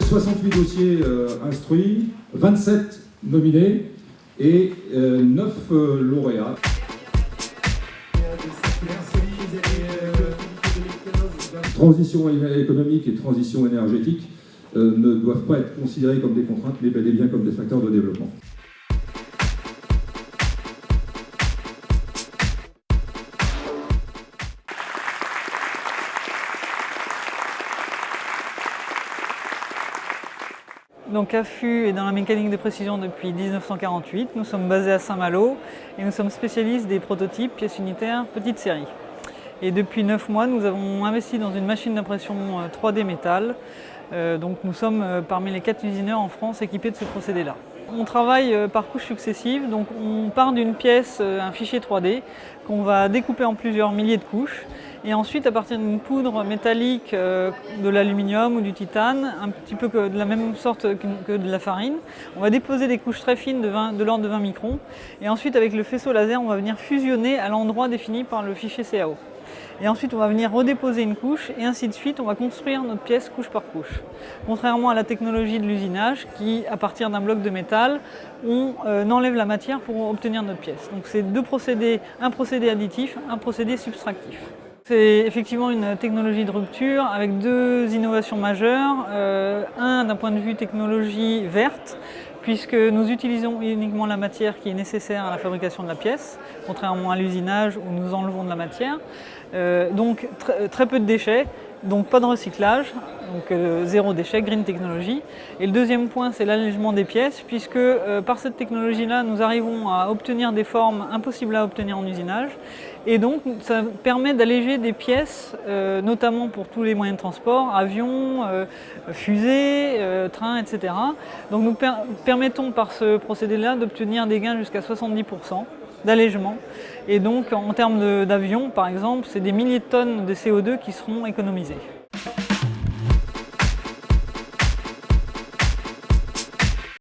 68 dossiers instruits, 27 nominés et 9 lauréats. Transition économique et transition énergétique ne doivent pas être considérées comme des contraintes, mais bel et bien comme des facteurs de développement. Donc AFU est dans la mécanique de précision depuis 1948. Nous sommes basés à Saint-Malo et nous sommes spécialistes des prototypes, pièces unitaires, petite série. Et depuis 9 mois, nous avons investi dans une machine d'impression 3D métal. Donc nous sommes parmi les 4 usineurs en France équipés de ce procédé-là. On travaille par couches successives, donc on part d'une pièce, un fichier 3D, qu'on va découper en plusieurs milliers de couches. Et ensuite, à partir d'une poudre métallique, de l'aluminium ou du titane, un petit peu de la même sorte que de la farine, on va déposer des couches très fines de l'ordre de 20 microns. Et ensuite, avec le faisceau laser, on va venir fusionner à l'endroit défini par le fichier CAO. Et ensuite, on va venir redéposer une couche et ainsi de suite, on va construire notre pièce couche par couche. Contrairement à la technologie de l'usinage qui, à partir d'un bloc de métal, on enlève la matière pour obtenir notre pièce. Donc c'est deux procédés, un procédé additif, un procédé subtractif. C'est effectivement une technologie de rupture avec deux innovations majeures. Un, d'un point de vue technologie verte, puisque nous utilisons uniquement la matière qui est nécessaire à la fabrication de la pièce, contrairement à l'usinage où nous enlevons de la matière. Donc très peu de déchets, donc pas de recyclage, donc zéro déchet, green technology. Et le deuxième point, c'est l'allègement des pièces, puisque par cette technologie-là, nous arrivons à obtenir des formes impossibles à obtenir en usinage. Et donc ça permet d'alléger des pièces, notamment pour tous les moyens de transport, avions, fusées, trains, etc. Donc nous permettons par ce procédé-là d'obtenir des gains jusqu'à 70% d'allègement. Et donc en termes d'avions, par exemple, c'est des milliers de tonnes de CO2 qui seront économisées.